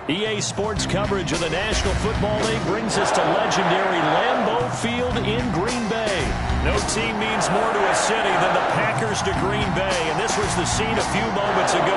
EA Sports coverage of the National Football League brings us to legendary Lambeau Field in Green Bay. No team means more to a city than the Packers to Green Bay, and this was the scene a few moments ago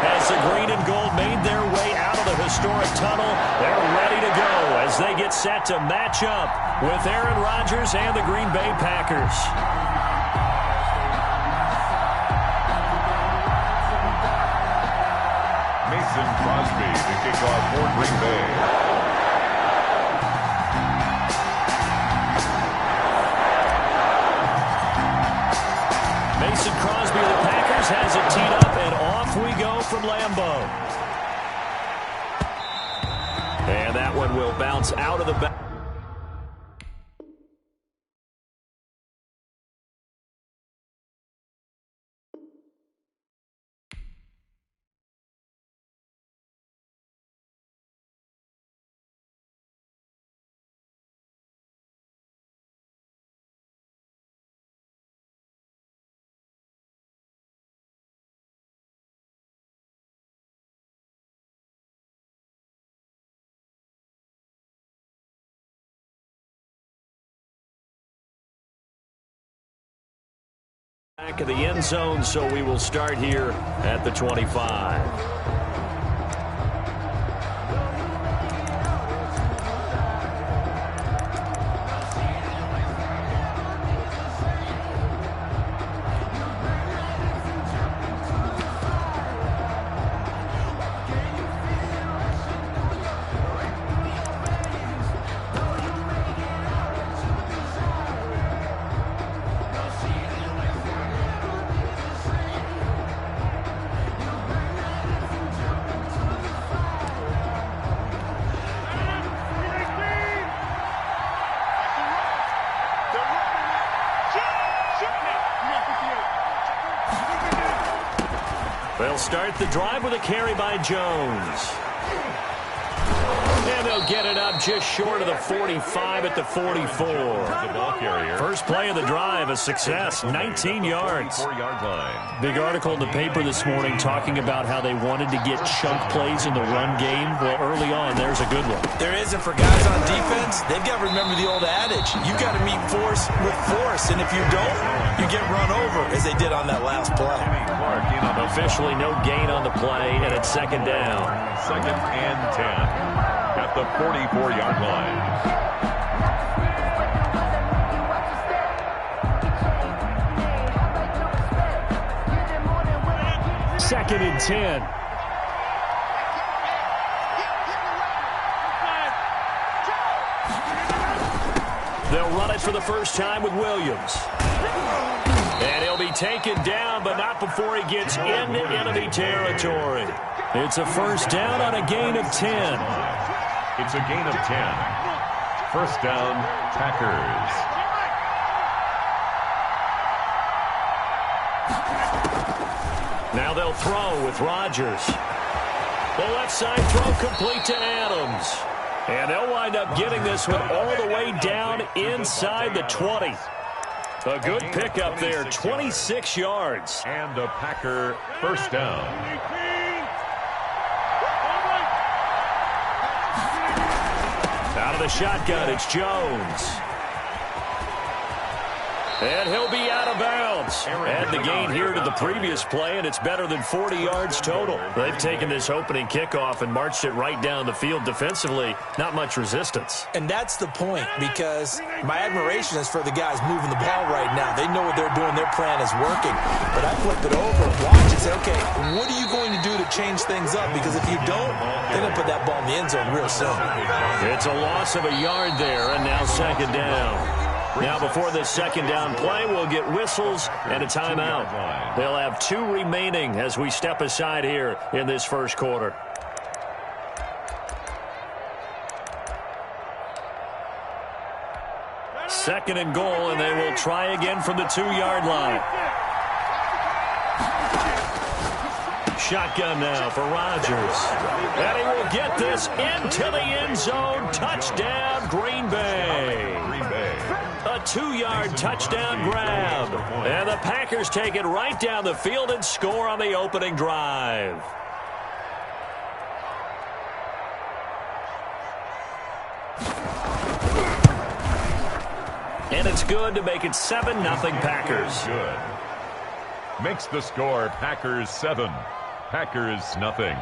as the green and gold made their way out of the historic tunnel. They're ready to go as they get set to match up with Aaron Rodgers and the Green Bay Packers. Mason Crosby to kick off for Green Bay. Mason Crosby of the Packers has it teed up, and off we go from Lambeau. And that one will bounce out of the back. Back of the end zone, so we will start here at the 25. They'll start the drive with a carry by Jones. And they'll get it up just short of the 45 at the 44. The ball carrier. First play of the drive, a success, 19 yards. 4-yard line. Big article in the paper this morning talking about how they wanted to get chunk plays in the run game. Well, early on, there's a good one. There isn't for guys on defense. They've got to remember the old adage. You've got to meet force with force, and if you don't, you get run over, as they did on that last play. Officially no gain on the play, and it's second down. Second and 10 at the 44-yard line. Second and 10. They'll run it for the first time with Williams. And he'll be taken down, but not before he gets into enemy territory. It's a first down on a gain of 10. It's a gain of 10. First down, Packers. Now they'll throw with Rodgers. The left side throw complete to Adams. And they'll wind up getting this one all the way down inside the 20. A good pickup there, 26 yards. And a Packer first down. Out of the shotgun, it's Jones. And he'll be out of bounds. Add the gain here to the previous play, and it's better than 40 yards total. They've taken this opening kickoff and marched it right down the field defensively. Not much resistance. And that's the point, because my admiration is for the guys moving the ball right now. They know what they're doing. Their plan is working. But I flip it over, watch and say, okay, what are you going to do to change things up? Because if you don't, they're going to put that ball in the end zone real soon. It's a loss of a yard there, and now second down. Now, before this second down play, we'll get whistles and a timeout. They'll have 2 remaining as we step aside here in this first quarter. Second and goal, and they will try again from the 2-yard line. Shotgun now for Rodgers. And he will get this into the end zone. Touchdown, Green Bay. A 2-yard touchdown grab. And the Packers take it right down the field and score on the opening drive. And it's good to make it 7-0 Packers. Good. Makes the score Packers 7, Packers nothing.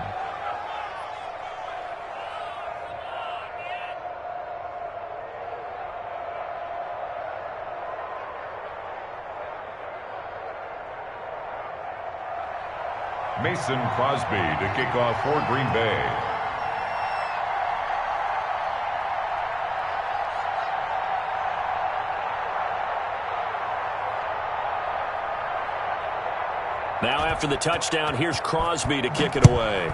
Mason Crosby to kick off for Green Bay. Now after the touchdown, here's Crosby to kick it away.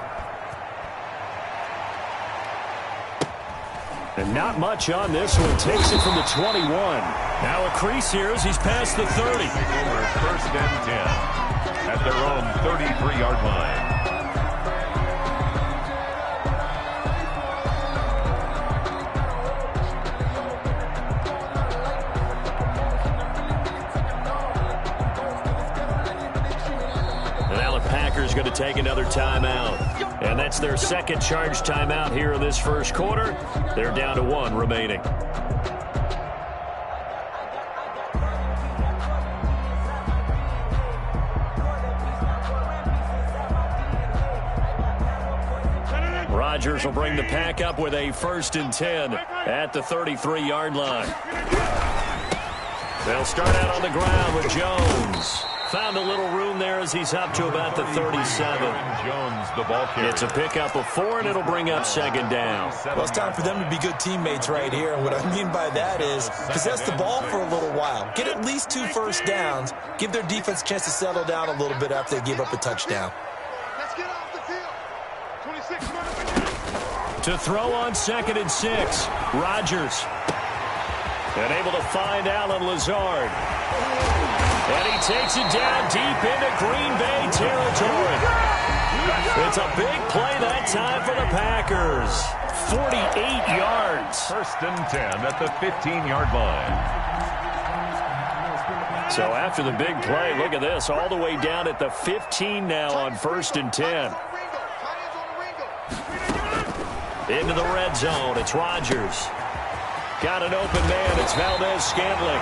And not much on this one. Takes it from the 21. Now a crease here as he's past the 30. Over 1st and 10 at their own 33-yard line. Packers going to take another timeout. And that's their second charge timeout here in this first quarter. They're down to 1 remaining. Rodgers will bring the pack up with a 1st and 10 at the 33-yard line. They'll start out on the ground with Jones. Found a little room there as he's up to about the 37. Jones, the ball carrier. It's a pickup of 4, and it'll bring up 2nd down. Well, it's time for them to be good teammates right here. And what I mean by that is possess the ball for a little while. Get at least 2 first downs. Give their defense a chance to settle down a little bit after they give up a touchdown. Let's get off the field. 26. To throw on 2nd and 6, Rodgers. And able to find Allen Lazard. And he takes it down deep into Green Bay territory. It's a big play that time for the Packers. 48 yards. 1st and 10 at the 15-yard line. So after the big play, look at this, all the way down at the 15 now on 1st and 10. Into the red zone, it's Rodgers. Got an open man, it's Valdez-Scantling.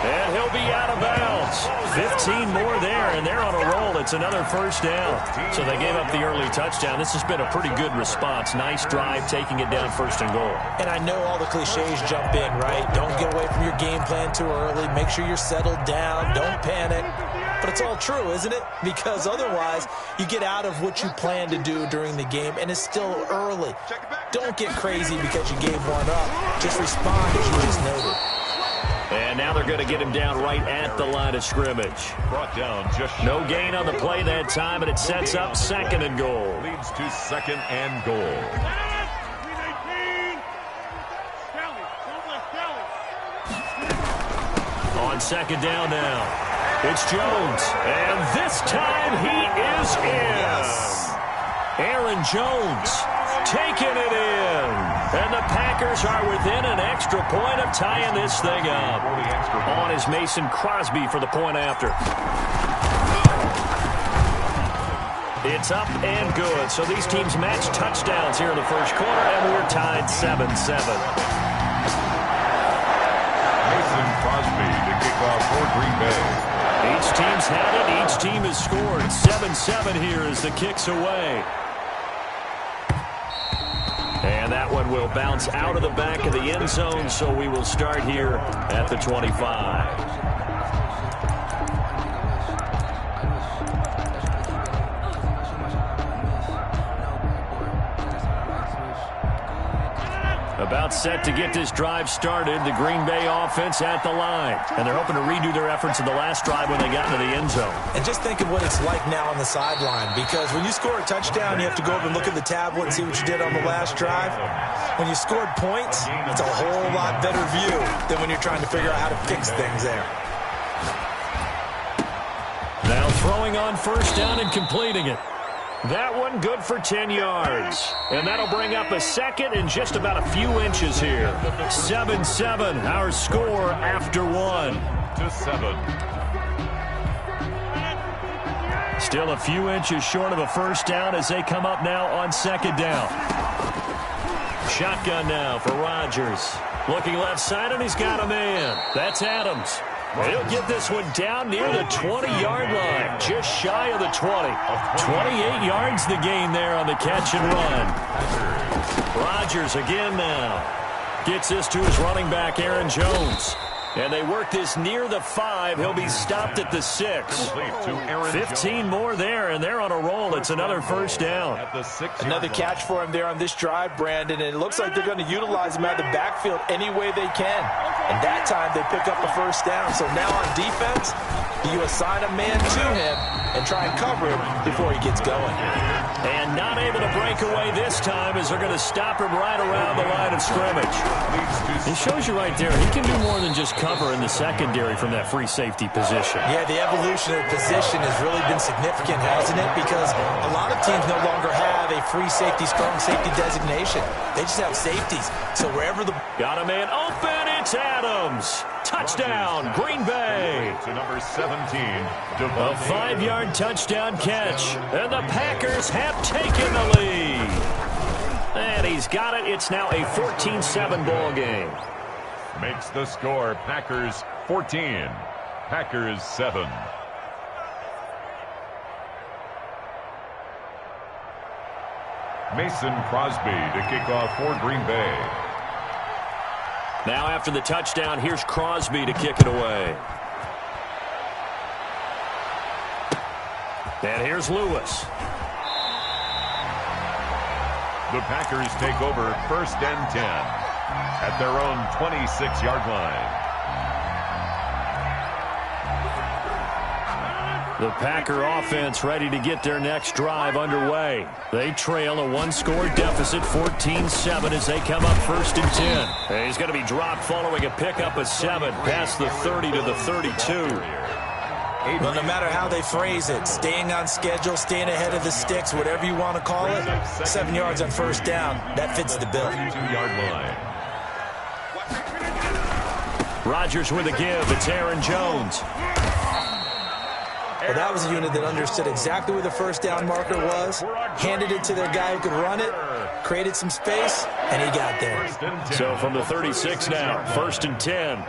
And he'll be out of bounds. 15 more there, and they're on a roll. It's another 1st down. So they gave up the early touchdown. This has been a pretty good response. Nice drive, taking it down 1st and goal. And I know all the cliches jump in, right? Don't get away from your game plan too early. Make sure you're settled down. Don't panic. But it's all true, isn't it? Because otherwise, you get out of what you plan to do during the game, and it's still early. Don't get crazy because you gave one up. Just respond as you just noted. And now they're going to get him down right at the line of scrimmage. Brought down just no gain on the play that time, and it sets up 2nd and goal. Leads to 2nd and goal. On 2nd down now. It's Jones, and this time he is in. Yes. Aaron Jones taking it in. And the Packers are within an extra point of tying this thing up. On is Mason Crosby for the point after. It's up and good. So these teams match touchdowns here in the first quarter, and we're tied 7-7. Mason Crosby to kick off for Green Bay. Each team's had it. Each team has scored. 7-7 here as the kick's away. And that one will bounce out of the back of the end zone, so we will start here at the 25. About set to get this drive started. The Green Bay offense at the line. And they're hoping to redo their efforts in the last drive when they got into the end zone. And just think of what it's like now on the sideline. Because when you score a touchdown, you have to go over and look at the tablet and see what you did on the last drive. When you scored points, it's a whole lot better view than when you're trying to figure out how to fix things there. Now throwing on 1st down and completing it. That one good for 10 yards. And that'll bring up a 2nd and just about a few inches here. 7-7, our score after 1. To 7. Still a few inches short of a 1st down as they come up now on 2nd down. Shotgun now for Rodgers. Looking left side, and he's got a man. That's Adams. He'll get this one down near the 20-yard line, just shy of the 20. 28 yards the gain there on the catch and run. Rodgers again now. Gets this to his running back, Aaron Jones. And they work this near the 5. He'll be stopped at the 6. 15 more there, and they're on a roll. It's another first down. Another catch for him there on this drive, Brandon, and it looks like they're going to utilize him out of the backfield any way they can. And that time they pick up a first down. So now on defense, you assign a man to him and try and cover him before he gets going. And not able to break away this time as they're going to stop him right around the line of scrimmage. He shows you right there, he can do more than just cover in the secondary from that free safety position. Yeah, the evolution of the position has really been significant, hasn't it? Because a lot of teams no longer have a free safety, strong safety designation. They just have safeties. So wherever the... Got a man open, it's Adams. Touchdown, Green Bay. To number 17. A 5-yard touchdown catch. And the Packers have taken the lead. And he's got it. It's now a 14-7 ball game. Makes the score Packers 14, Packers 7. Mason Crosby to kick off for Green Bay. Now after the touchdown, here's Crosby to kick it away. And here's Lewis. The Packers take over first and 10 at their own 26-yard line. The Packer offense ready to get their next drive underway. They trail a one-score deficit, 14-7, as they come up first and 10. And he's going to be dropped following a pickup of 7 past the 30 to the 32. Well, no matter how they phrase it, staying on schedule, staying ahead of the sticks, whatever you want to call it, 7 yards on first down, that fits the bill. 2-yard line. Rodgers with a give. It's Aaron Jones. Well, that was a unit that understood exactly where the first down marker was, handed it to their guy who could run it, created some space, and he got there. So from the 36 now, first and 10.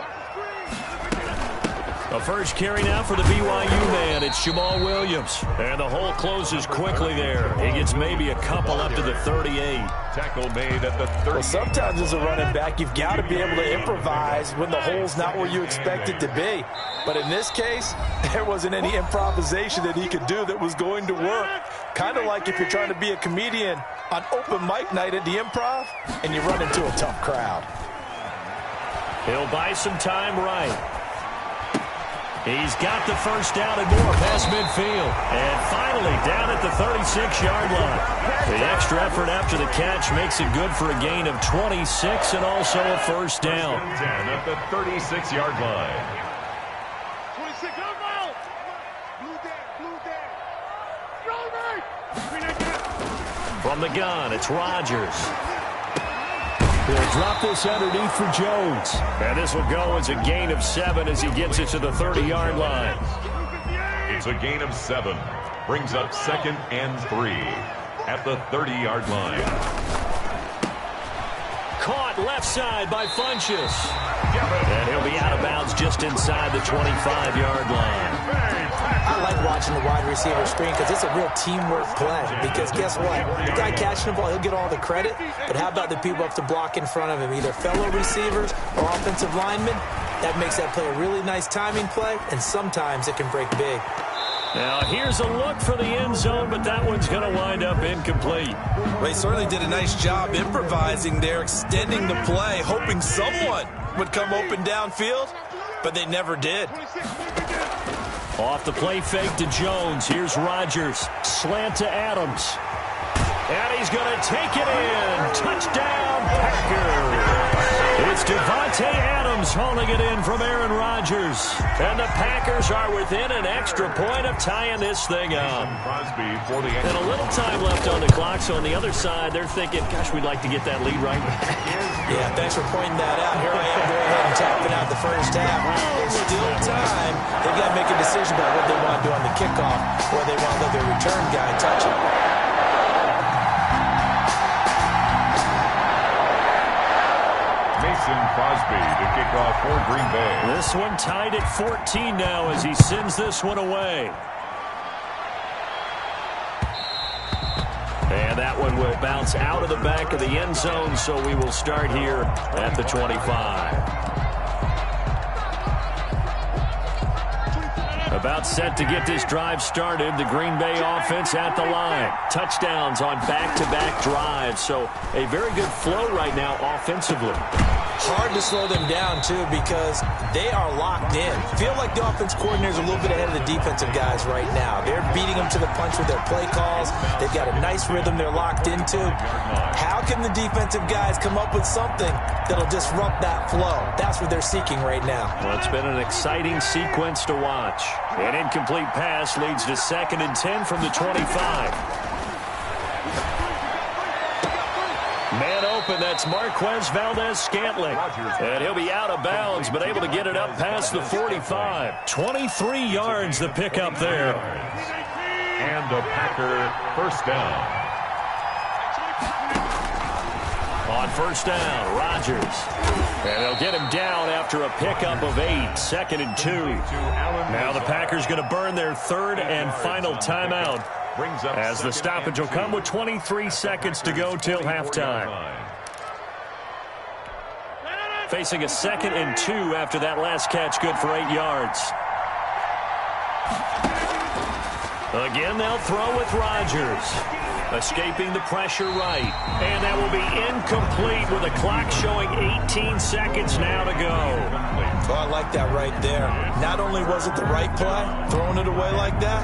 A first carry now for the BYU man. It's Jamal Williams. And the hole closes quickly there. He gets maybe a couple up to the 38. Tackle made at the 30. Well, sometimes as a running back, you've got to be able to improvise when the hole's not where you expect it to be. But in this case, there wasn't any improvisation that he could do that was going to work. Kind of like if you're trying to be a comedian on open mic night at the Improv and you run into a tough crowd. He'll buy some time right. He's got the first down and more past midfield. And finally down at the 36-yard line. The extra effort after the catch makes it good for a gain of 26 and also a first down. 10 at the 36-yard line. 26-yard line. Blue down. From the gun, it's Rodgers. He'll drop this underneath for Jones. And this will go as a gain of 7 as he gets it to the 30-yard line. It's a gain of 7. Brings up second and 3 at the 30-yard line. Caught left side by Funchess. And he'll be out of bounds just inside the 25-yard line. I like watching the wide receiver screen because it's a real teamwork play. Because guess what? The guy catching the ball, he'll get all the credit. But how about the people up to block in front of him, either fellow receivers or offensive linemen? That makes that play a really nice timing play, and sometimes it can break big. Now here's a look for the end zone, but that one's going to wind up incomplete. Well, they certainly did a nice job improvising there, extending the play, hoping someone would come open downfield, but they never did. Off the play fake to Jones. Here's Rodgers. Slant to Adams. And he's going to take it in. Touchdown, Packers. It's Devontae Adams hauling it in from Aaron Rodgers. And the Packers are within an extra point of tying this thing up. And a little time left on the clock, so on the other side, they're thinking, gosh, we'd like to get that lead right back. Yeah, thanks for pointing that out. Here I am going ahead and tapping out the first half. There's still time. They've got to make a decision about what they want to do on the kickoff, or they want to let their return guy touch it. Mason Crosby to kick off for Green Bay. This one tied at 14 now as he sends this one away. And that one will bounce out of the back of the end zone, so we will start here at the 25. About set to get this drive started. The Green Bay offense at the line. Touchdowns on back-to-back drives, so a very good flow right now offensively. Hard to slow them down, too, because they are locked in. Feel like the offense coordinator is a little bit ahead of the defensive guys right now. They're beating them to the punch with their play calls. They've got a nice rhythm they're locked into. How can the defensive guys come up with something that'll disrupt that flow? That's what they're seeking right now. Well, it's been an exciting sequence to watch. An incomplete pass leads to 2nd and 10 from the 25. Man open, that's Marquez Valdez-Scantling. And he'll be out of bounds, but able to get it up past the 45. 23 yards the pickup there. And a Packer first down. On first down, Rodgers. And they'll get him down after a pickup of 8, 2nd and 2. Now the Packers going to burn their 3rd and final timeout, as the stoppage will come with 23 seconds to go till halftime. Facing a 2nd and 2 after that last catch, good for 8 yards. Again, they'll throw with Rodgers. Escaping the pressure right. And that will be incomplete with a clock showing 18 seconds now to go. Oh, I like that right there. Not only was it the right play, throwing it away like that,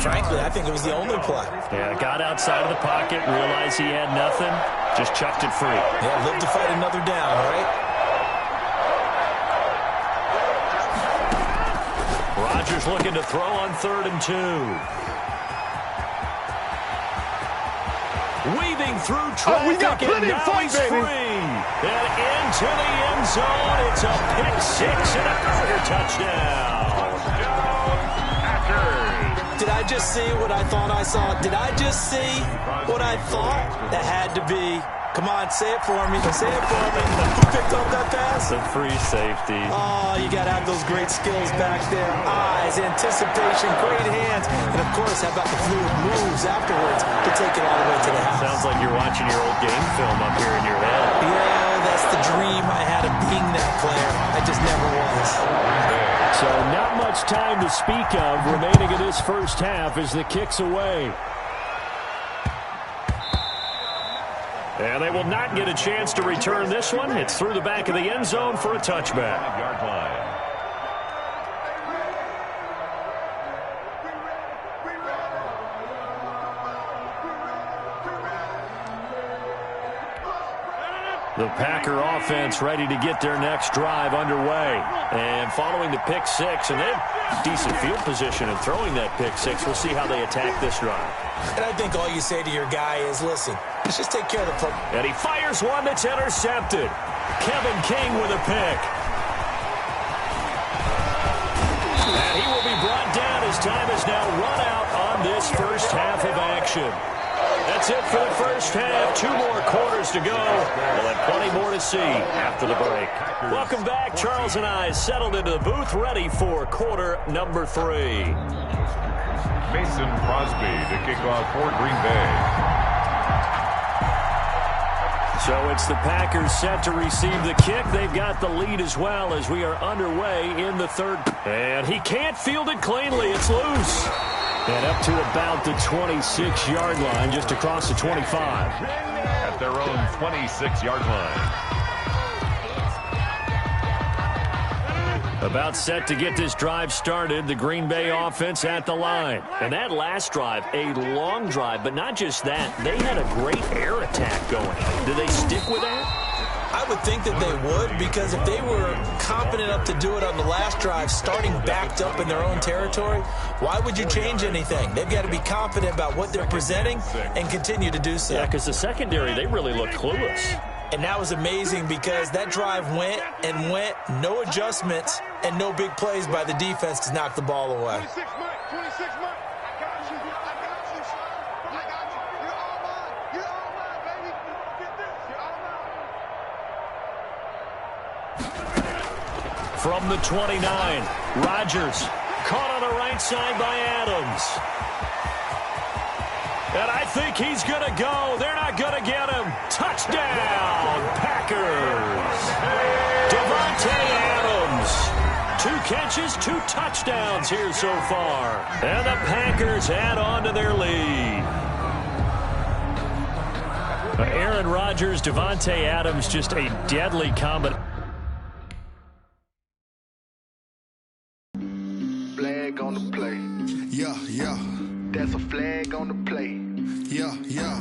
frankly, I think it was the only play. Yeah, got outside of the pocket, realized he had nothing, just chucked it free. Yeah, live to fight another down, right? Rodgers looking to throw on 3rd and 2. Weaving through traffic, we got plenty and of now fun, he's baby. free. And into the end zone. It's a pick 6 and a Carter touchdown. Did I just see what I thought I saw? Did I just see what I thought? That had to be. Come on, say it for me. Say it for me. Who picked up that pass? The free safety. Oh, you got to have those great skills back there. Eyes, anticipation, great hands. And, of course, how about the fluid moves afterwards to take it all the way to the house? Sounds like you're watching your old game film up here in your head. Yeah, that's the dream I had of being that player. I just never was. So not much time to speak of remaining in this first half as the kick's away. And they will not get a chance to return this one. It's through the back of the end zone for a touchback. Yard line. The Packer offense ready to get their next drive underway. And following the pick 6, and they have decent field position in throwing that pick 6. We'll see how they attack this drive. And I think all you say to your guy is, listen, let's just take care of the football. And he fires one that's intercepted. Kevin King with a pick. And he will be brought down as time is now run out on this first half of action. That's it for the first half. 2 more quarters to go. We'll have plenty more to see after the break. Welcome back. Charles and I settled into the booth, ready for quarter number 3. Mason Crosby to kick off for Green Bay. So it's the Packers set to receive the kick. They've got the lead as well as we are underway in the 3rd. And he can't field it cleanly. It's loose. And up to about the 26-yard line, just across the 25. At their own 26-yard line. About set to get this drive started, the Green Bay offense at the line. And that last drive, a long drive, but not just that. They had a great air attack going. Do they stick with that? I would think that they would, because if they were confident enough to do it on the last drive, starting backed up in their own territory, why would you change anything? They've got to be confident about what they're presenting and continue to do so. Yeah, because the secondary, they really looked clueless. And that was amazing because that drive went and went, no adjustments and no big plays by the defense to knock the ball away. 26 Mike, 26 Mike. I got you, son. I got you. You're all mine. You're all mine, baby. Get this. You're all mine. From the 29, Rodgers caught on the right side by Adams. And I think he's going to go. They're not going to get him. Touchdown, Packers. Davante Adams. 2 catches, 2 touchdowns here so far. And the Packers add on to their lead. Aaron Rodgers, Davante Adams, just a deadly combination. Flag on the play. Yeah, yeah. That's a flag on the play. Yeah, yeah.